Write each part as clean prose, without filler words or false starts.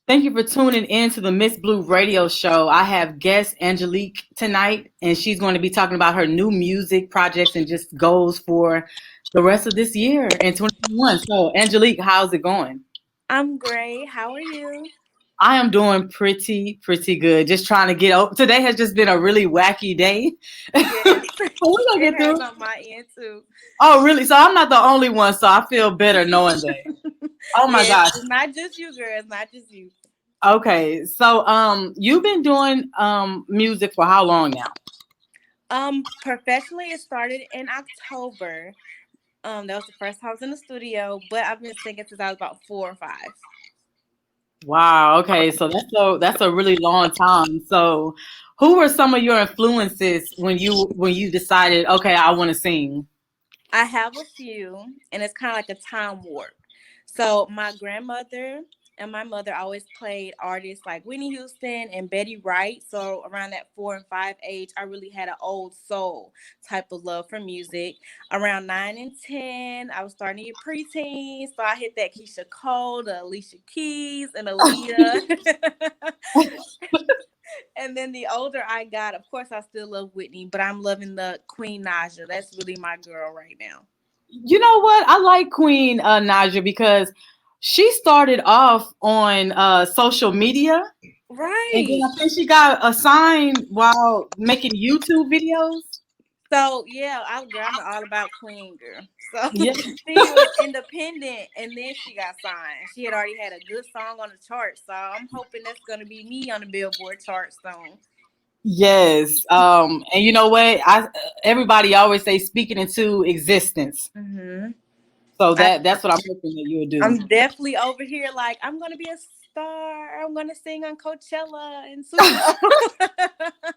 Thank you for tuning in to the Miss Blue Radio Show. I have guest Angelique tonight, and she's going to be talking about her new music projects and just goals for the rest of this year in 2021. So, Angelique, how's it going? I'm great. How are you? I am doing pretty good. Just trying to get over. Today has just been a really wacky day. Yes, We're gonna it get has through. on my end too. Oh, really? So I'm not the only one. So I feel better knowing that. Oh my Yes, gosh. it's not just you, girl. It's not just you. Okay. So you've been doing music for how long now? Professionally, it started in October. That was the first time I was in the studio, but I've been singing since I was about 4 or 5. Wow. Okay. So that's a really long time. So, who were some of your influences when you decided, okay, I want to sing? I have a few, and it's kind of like a time warp. So my grandmother and my mother always played artists like Whitney Houston and Betty Wright. So around that 4 and 5 age, I really had an old soul type of love for music. Around 9 and 10, I was starting to get preteen, so I hit that Keisha Cole, the Alicia Keys, and Aaliyah. And then the older I got, of course, I still love Whitney, but I'm loving the Queen Naja. That's really my girl right now. You know what? I like Queen Naja because she started off on social media, and then Right. I think she got assigned while making YouTube videos. So yeah, I'm all about Queen girl. So Yeah. she was independent, and then she got signed. She had already had a good song on the chart, so I'm hoping that's gonna be me on the Billboard chart soon. Yes. And you know what? I Everybody always say speaking into existence. hmm So I, that's what I'm hoping that you'll do. I'm definitely over here like I'm gonna be a star. I'm gonna sing on Coachella and Super Bowl.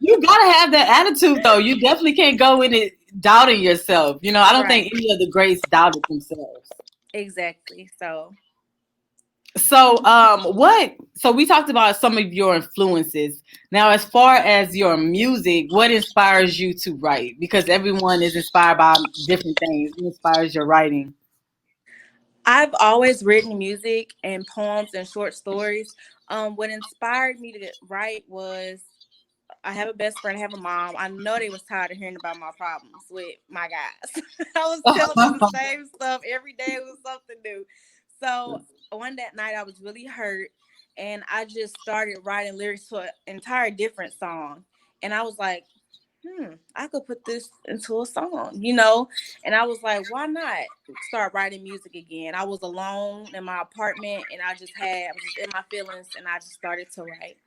You gotta have that attitude though. You definitely can't go in it doubting yourself. I don't think Right. any of the greats doubted themselves. Exactly. So So we talked about some of your influences. Now, as far as your music, what inspires you to write? Because everyone is inspired by different things. What inspires your writing? I've always written music and poems and short stories. What inspired me to write was I have a best friend, I have a mom. I know they was tired of hearing about my problems with my guys. I was telling them the same stuff every day. It was something new. So one that night I was really hurt, and I just started writing lyrics to an entire different song. And I was like, I could put this into a song. And I was like, why not start writing music again? I was alone in my apartment, and I was just in my feelings, and I just started to write.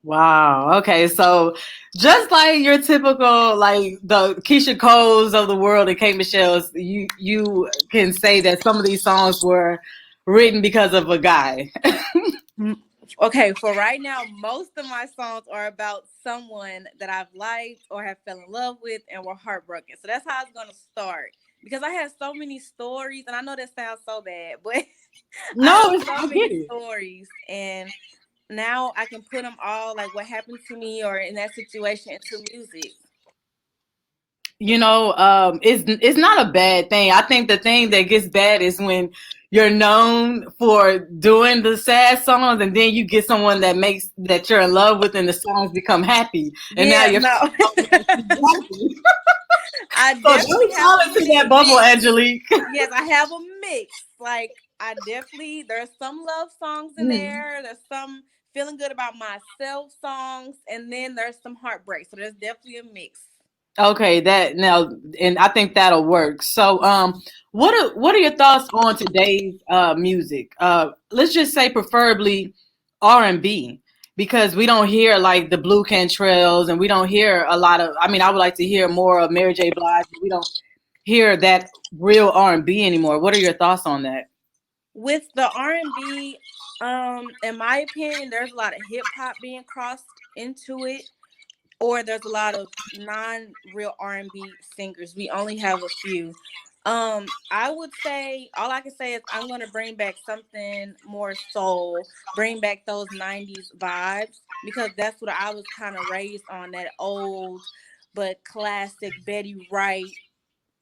Wow. Okay. So just like your typical, like the Keisha Coles of the world and Kate Michelle's, you can say that some of these songs were written because of a guy. Mm, Okay, for right now, most of my songs are about someone that I've liked or have fell in love with and were heartbroken. So that's how it's gonna start. Because I have so many stories, and I know that sounds so bad, but I No, have so I get many it. stories, and now I can put them all, like what happened to me or in that situation, into music. It's not a bad thing. I think the thing that gets bad is when you're known for doing the sad songs and then you get someone that makes that you're in love with and the songs become happy and now Yeah, you're no. happy. I So definitely don't have fall a into that mix. bubble, Angelique. Yes, I have a mix. Like there's some love songs in there. There's some feeling good about myself songs, and then there's some heartbreak. So there's definitely a mix. Okay, that now, and I think that'll work. So, what are your thoughts on today's music? Let's just say preferably R&B, because we don't hear like the Blue Cantrells, and we don't hear a lot of. I mean, I would like to hear more of Mary J. Blige. But we don't hear that real R&B anymore. What are your thoughts on that? With the R&B, in my opinion, there's a lot of hip hop being crossed into it, or there's a lot of non-real R&B singers. We only have a few. I would say all I can say is I'm gonna bring back something more soul, bring back those '90s vibes because that's what I was kind of raised on, that old but classic Betty Wright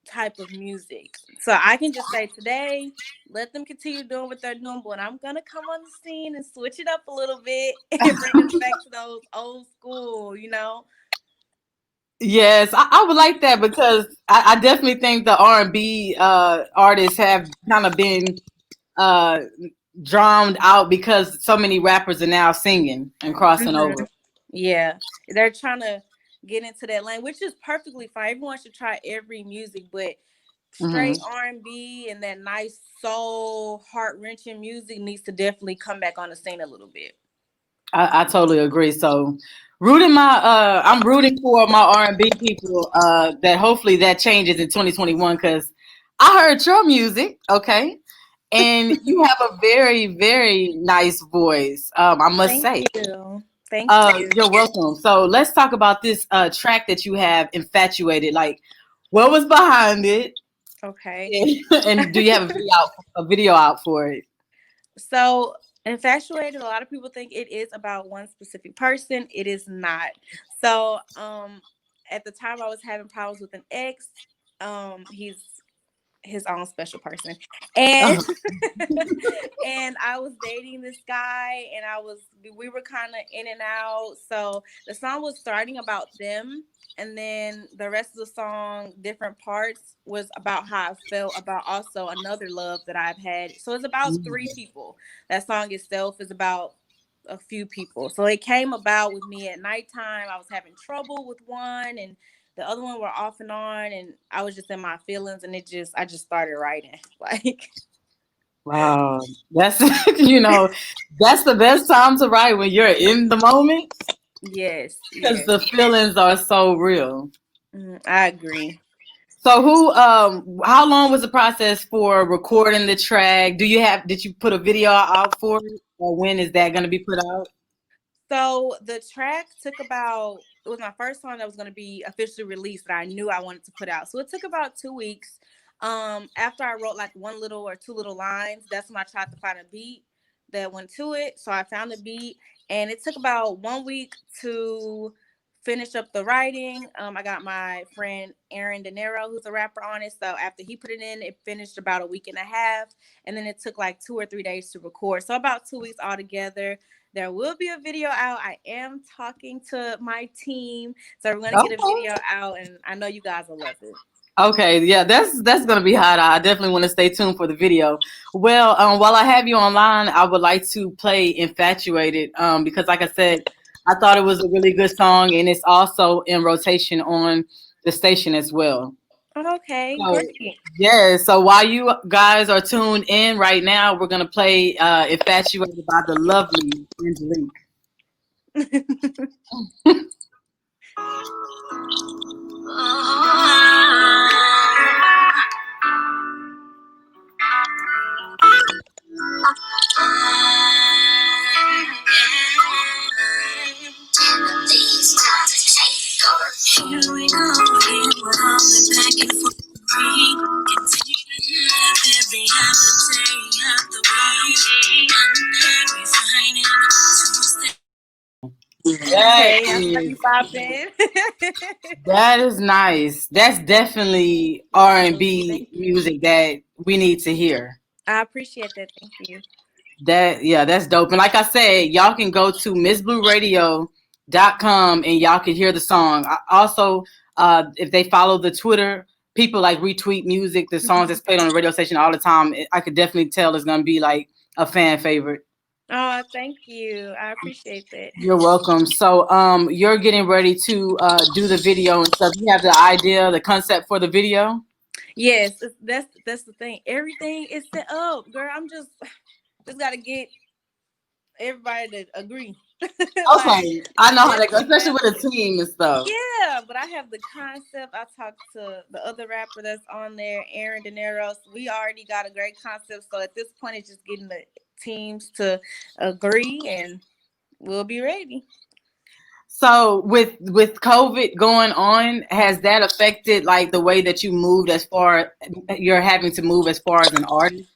type of music. So I can just say today, let them continue doing what they're doing, but I'm gonna come on the scene and switch it up a little bit and bring us back to those old school. Yes, I would like that because I definitely think the R&B artists have kind of been uh, drowned out because so many rappers are now singing and crossing Hmm. over. Yeah, they're trying to get into that lane, which is perfectly fine. Everyone should try every music, but straight Hmm. R&B and that nice soul, heart wrenching music needs to definitely come back on the scene a little bit. I totally agree. So, I'm rooting for my R&B people that hopefully that changes in 2021 because I heard your music, okay, and you have a very very nice voice. I must Thank say. you. Thank you. You're welcome. So let's talk about this track that you have, "Infatuated." Like, what was behind it, Okay. and, and do you have a video out for it? So, Infatuated, a lot of people think it is about one specific person. It is not. So, at the time I was having problems with an ex. He's his own special person. And and I was dating this guy and we were kind of in and out. So the song was starting about them, and then the rest of the song, different parts, was about how I felt about also another love that I've had. So it's about three people. That song itself is about a few people. So it came about with me at nighttime. I was having trouble with one, and the other one were off and on, and I was just in my feelings, and I just started writing. Like, Wow, that's that's the best time to write when you're in the moment yes, because yes. the feelings are so real. I agree. So how long was the process for recording the track? Did you put a video out for it, or when is that going to be put out? So the track took about, it was my first song that was going to be officially released that I knew I wanted to put out. So it took about 2 weeks. After I wrote like one little or two little lines, that's when I tried to find a beat that went to it. So I found a beat, and it took about 1 week to finish up the writing. I got my friend Aaron De Niro, who's a rapper, on it. So after he put it in, it finished about a week and a half, and then it took like 2 or 3 days to record. So about 2 weeks altogether. There will be a video out. I am talking to my team, so we're gonna get a Okay. video out, and I know you guys will love it. Okay, yeah, that's gonna be hot. I definitely want to stay tuned for the video. Well, while I have you online, I would like to play "Infatuated" because, like I said, I thought it was a really good song, and it's also in rotation on the station as well. Okay, So, great. yeah. So while you guys are tuned in right now, we're gonna play "Infatuated" by the lovely Angelique. These times take over. Here we go again. We're all back and forth. Every other day of the week, I'm refining to That okay, I saw is you popping. that is nice. That's definitely R&B Thank you. music that we need to hear. I appreciate that. Thank you. Yeah, that's dope. And like I said, y'all can go to missblueradio.com and y'all can hear the song. Also, if they follow the Twitter, people like retweet music, the songs that's played on the radio station all the time. I could definitely tell it's gonna be like a fan favorite. Oh, thank you. I appreciate that. You're welcome. So, you're getting ready to do the video and stuff. You have the idea, the concept for the video. Yes, that's the thing. Everything is set up, girl. I'm just gotta get everybody to agree. Like, Okay, I I know how that goes, definitely especially have with a the, team and stuff. yeah, but I have the concept. I talked to the other rapper that's on there, Aaron De Niro. We already got a great concept. So at this point, it's just getting the teams to agree, and we'll be ready. So with COVID going on, has that affected like the way that you moved as far you're having to move as far as an artist?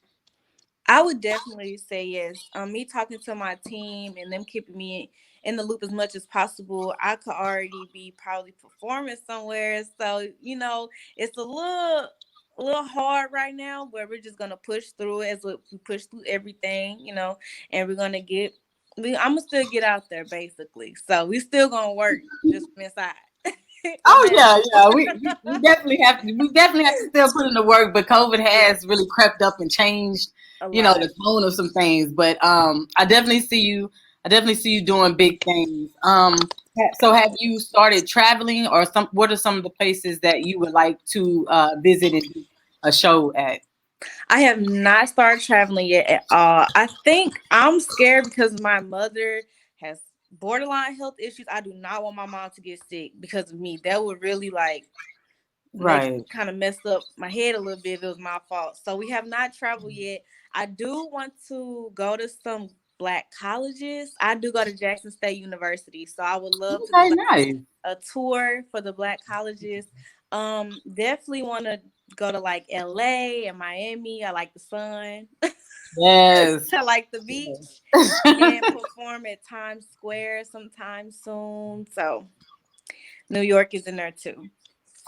I would definitely say yes. Me talking to my team and them keeping me in the loop as much as possible, I could already be probably performing somewhere. So it's a little. a little hard right now, but we're just gonna push through it as we push through everything, and we're gonna get. I'm gonna still get out there, basically. So we still gonna work just from inside. No Oh matter. yeah, yeah. We definitely have to still put in the work, but COVID Yes, has really crept up and changed, a lot. the tone of some things. But I definitely see you. I definitely see you doing big things. So have you started traveling, or some? What are some of the places that you would like to visit and do a show at? I have not started traveling yet at all. I think I'm scared because my mother has borderline health issues. I do not want my mom to get sick because of me. That would really like make Right. kind of mess up my head a little bit if it was my fault. So we have not traveled yet. I do want to go to some black colleges. I do go to Jackson State University, so I would love to do Okay. like Nice. a tour for the black colleges. Definitely want to go to like LA and Miami. I like the sun. Yes. I like the beach and perform at Times Square sometime soon. So New York is in there too.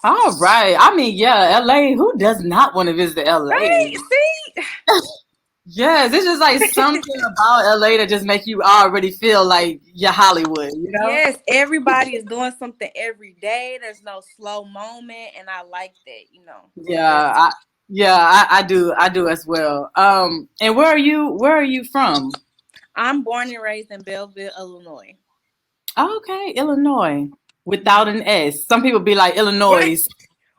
All right. I mean, yeah, LA. Who does not want to visit LA? Right? See? Yes, it's just like something about LA that just make you already feel like you're Hollywood, you know? Yes, everybody is doing something every day. There's no slow moment, and I like that. So Yeah, that's I do as well. And where are you from? I'm born and raised in Belleville, Illinois. Okay, Illinois, without Mhm. an S. Some people be like Right. Illinois,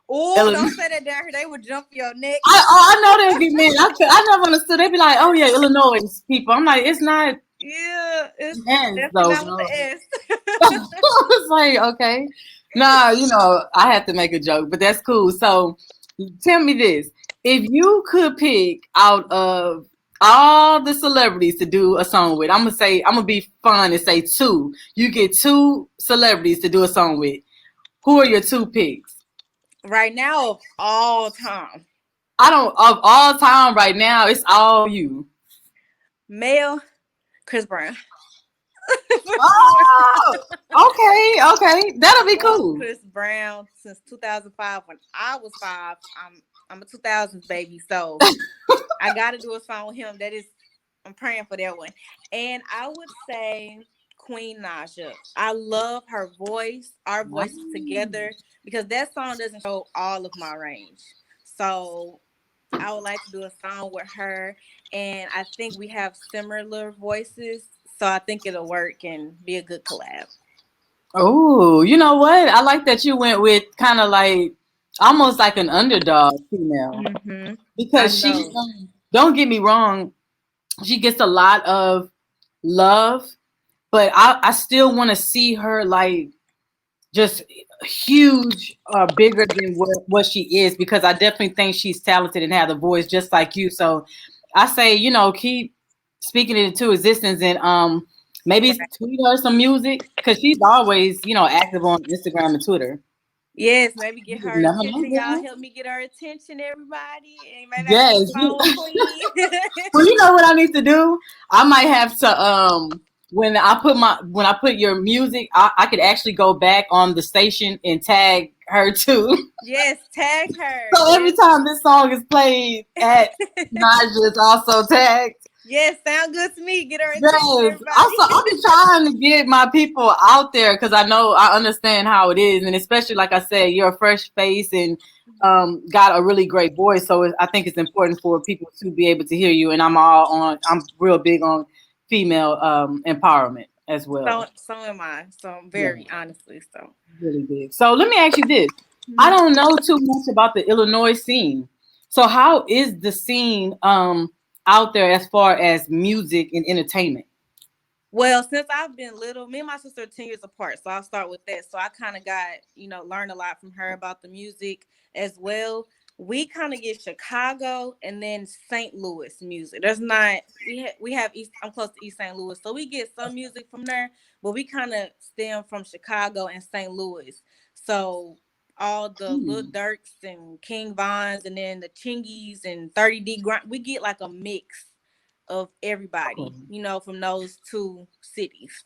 Oh, Illinois. don't say that down here. They would jump your neck. I know they'd be mad. I never understood. They'd be like, oh yeah, Illinois people. I'm like, it's not Yeah, it's an S definitely though, not with bro. the S. It's like, okay. Nah, I have to make a joke, but that's cool. So tell me this. If you could pick out of all the celebrities to do a song with, I'm gonna be fun and say two. You get two celebrities to do a song with. Who are your two picks? Right now of all time, I don't of all time right now, it's all you. male Chris Brown for sure. Oh, okay. That'll be Love cool. Chris Brown since 2005. When I was 5, I'm a 2000s baby, so I got to do a song with him. I'm praying for that one. And I would say Queen Naja. I love her voice, our voices together, because that song doesn't show all of my range. So I would like to do a song with her, and I think we have similar voices, so I think it'll work and be a good collab. Oh, you know what? I like that you went with kind of like almost like an underdog female Mm-hmm. I because she know. don't get me wrong, she gets a lot of love, but I still want to see her like just huge bigger than what she is because I definitely think she's talented and have the voice just like you. So I say, keep speaking it into existence and maybe Right. tweet her some music because she's always, active on Instagram and Twitter. Yes, maybe get You just her never know, attention. Y'all girl. help me get her attention, everybody. And maybe I can do Yes. a song with Queen. Well, you know what I need to do? I might have to when I put your music, I could actually go back on the station and tag her too. Yes, tag her. So every Yes. time this song is played at Naja is also tagged. Yes, sound good to me. Get her attention, Yes. everybody. Also, I'm trying to get my people out there because I understand how it is, and especially like I said, you're a fresh face and got a really great voice. So I think it's important for people to be able to hear you. And I'm real big on female empowerment as So well. so am I. So I'm Yeah, very honestly so. really big. So let me ask you this: I Mhm. don't know too much about the Illinois scene. So how is the scene out there as far as music and entertainment? Well, since I've been little, me and my sister are 10 years apart. So I'll start with that. So I kind of got, learned a lot from her about the music as well. We kind of get Chicago and then St. Louis music. There's not we have East. I'm close to East St. Louis, so we get some music from there. But we kind of stem from Chicago and St. Louis. So all the Lil Hmm. Durks and King Vons and then the Chingies and 30D grind. We get like a mix of everybody, from those two cities.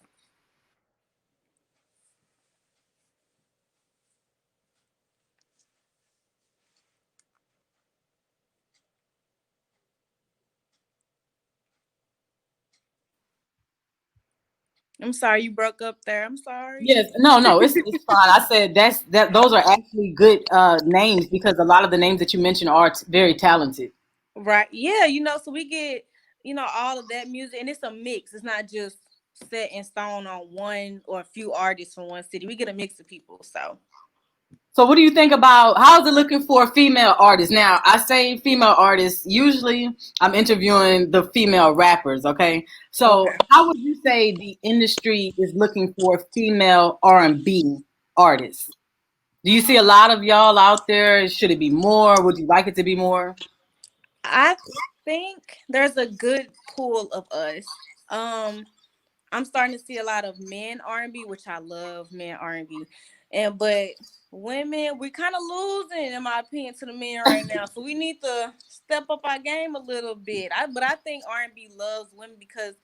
I'm sorry you broke up there. I'm sorry. Yes, no, it's fine. I said that those are actually good names because a lot of the names that you mentioned are very talented. Right. Yeah, so we get, all of that music and it's a mix. It's not just set in stone on one or a few artists from one city. We get a mix of people. So So, what do you think about how's it looking for female artists? Now, I say female artists. Usually, I'm interviewing the female rappers. Okay, so okay. how would you say the industry is looking for female R&B artists? Do you see a lot of y'all out there? Should it be more? Would you like it to be more? I think there's a good pool of us. I'm starting to see a lot of men R&B, which I love men R&B. But women, we kind of losing in my opinion to the men right now. So we need to step up our game a little bit. But I think R&B loves women because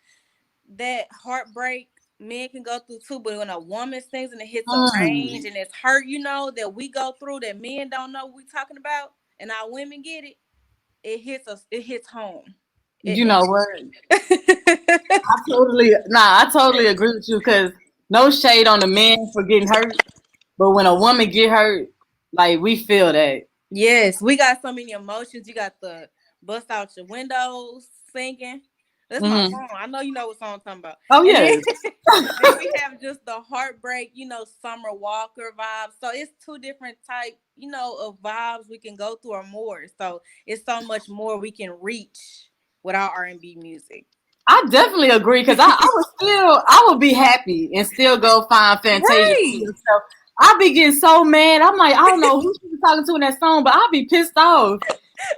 that heartbreak men can go through too, but when a woman sings and it hits a range Mm, and it's hurt, that we go through that men don't know what we talking about and our women get it, it hits us, it hits home. you know what? It, I totally agree with you because no shade on the men for getting hurt, but when a woman get hurt, like we feel that. Yes, we got so many emotions. You got the bust out your windows singing. That's my Hmm. song. I know you know what song I'm talking about. Oh And then yes. then we have just the heartbreak, Summer Walker vibes. So it's two different type, of vibes we can go through or more. So it's so much more we can reach with our R&B music. I definitely agree because I would be happy and still go find Fantasia for Right. yourself. I be getting so mad. I'm like, I don't know who she was talking to in that song, but I'll be pissed off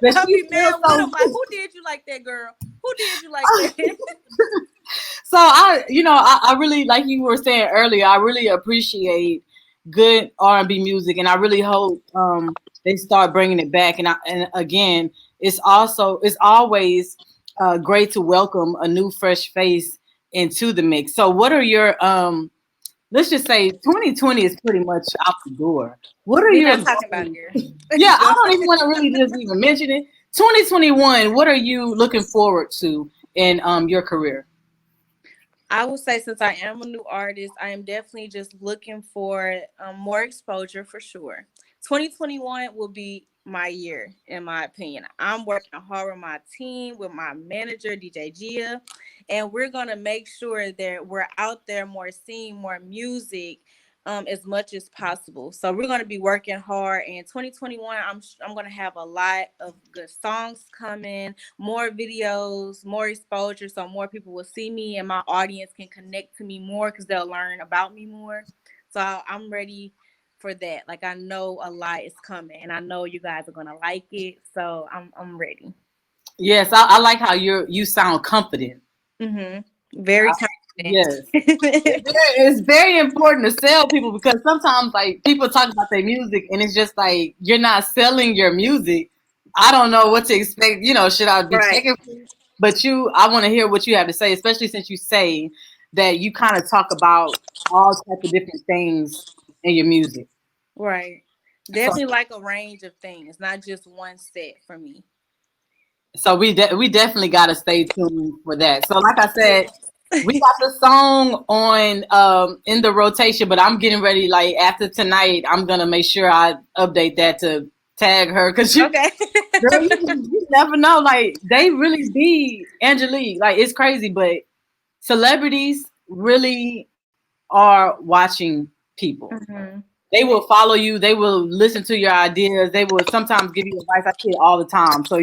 that I'll she be feels mad with so them. Like, good. who did you like that girl? Who did you like that? So I really like you were saying earlier. I really appreciate good R&B music, and I really hope they start bringing it back. And again, it's always great to welcome a new fresh face into the mix. So, what are your let's just say 2020 is pretty much out the door. What are We're your not talking about it goals? here. Yeah, I Go. don't even want to really just even mention it. 2021. What are you looking forward to in your career? I would say since I am a new artist, I am definitely just looking for more exposure for sure. 2021 will be my year, in my opinion. I'm working hard with my team, with my manager, DJ Gia, and we're going to make sure that we're out there more, seeing more music as much as possible. So we're going to be working hard. In 2021, I'm going to have a lot of good songs coming, more videos, more exposure, so more people will see me and my audience can connect to me more because they'll learn about me more. So I'm ready for that. Like I know a lot is coming, and I know you guys are gonna like it. So I'm ready. Yes, I like how you sound confident. Very Yes. confident. It's very important to sell people because sometimes like people talk about their music and it's just like you're not selling your music. I don't know what to expect. Should I be Right. checking for you? But I want to hear what you have to say, especially since you say that you kind of talk about all type of different things in your music. Right. So Definitely like a range of things, not just one set for me. we definitely got to stay tuned for that. So like I said, Yes. we got the song on in the rotation, but I'm getting ready. Like after tonight, I'm gonna make sure I update that to tag her because Okay. girl, you never know. Like they really be Angelique. Like it's crazy, but celebrities really are watching people. hmm They will follow you. They will listen to your ideas. They will sometimes give you advice. I see it all the time. So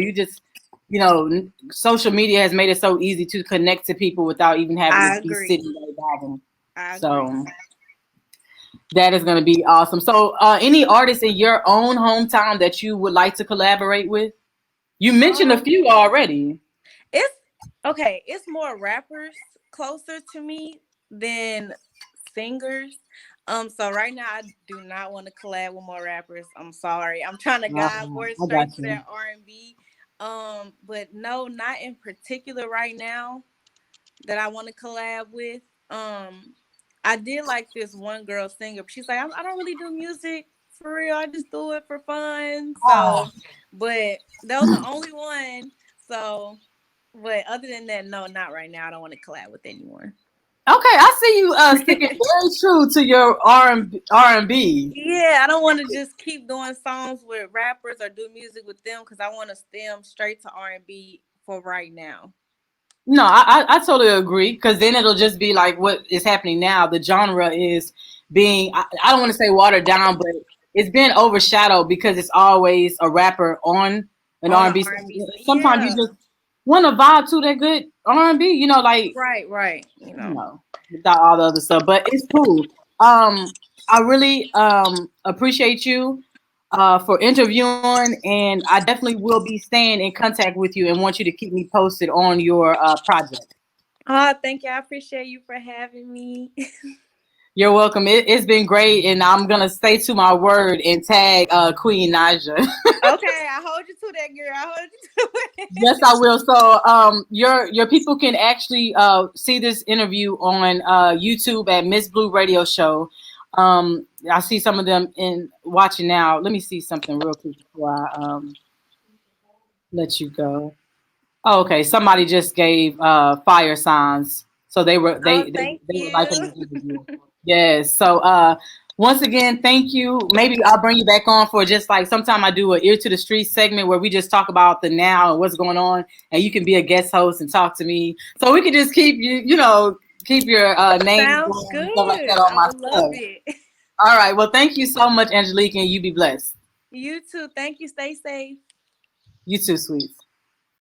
social media has made it so easy to connect to people without even having to I be agree. sitting there bagging. I agree. So that is going to be awesome. So, any artists in your own hometown that you would like to collaborate with? You mentioned a Um, few already. it's okay. It's more rappers closer to me than singers. So right now I do not want to collab with more rappers. I'm sorry. I'm trying to guide more I straight got to you. that R&B. But no, not in particular right now that I want to collab with. Um, I did like this one girl singer. But she's like, I don't really do music for real. I just do it for fun. Oh, So, but that was the only one. So, but other than that, no, not right now. I don't want to collab with anyone. Okay, I see you sticking very true to your R&B. Yeah, I don't want to just keep doing songs with rappers or do music with them because I want to stem straight to R&B for right now. No, I totally agree because then it'll just be like what is happening now. The genre is being I don't want to say watered down, but it's been overshadowed because it's always a rapper on an On the R&B song. R&B side. Sometimes you Yeah. just want to vibe to that good R&B, like Right, right. without all the other stuff. But it's cool. I really appreciate you for interviewing, and I definitely will be staying in contact with you and want you to keep me posted on your project. Oh, thank you. I appreciate you for having me. You're welcome. It's been great, and I'm gonna stay to my word and tag Queen Naja. Okay, I hold you to that, girl. I hold you to Yes, it. I will. So, your people can actually see this interview on YouTube at Miss Blue Radio Show. I see some of them in watching now. Let me see something real quick before I let you go. Oh, okay. Somebody just gave fire signs, so they were Oh, they thank they would like you. an interview. Yes. So once again, thank you. Maybe I'll bring you back on for just like sometime I do a ear to the street segment where we just talk about the now and what's going on, and you can be a guest host and talk to me. So we can just keep keep your name Sounds going and stuff like that good. on I my would love stuff. it. All right. Well, thank you so much, Angelique, and you be blessed. You too. Thank you. Stay safe. You too, sweets.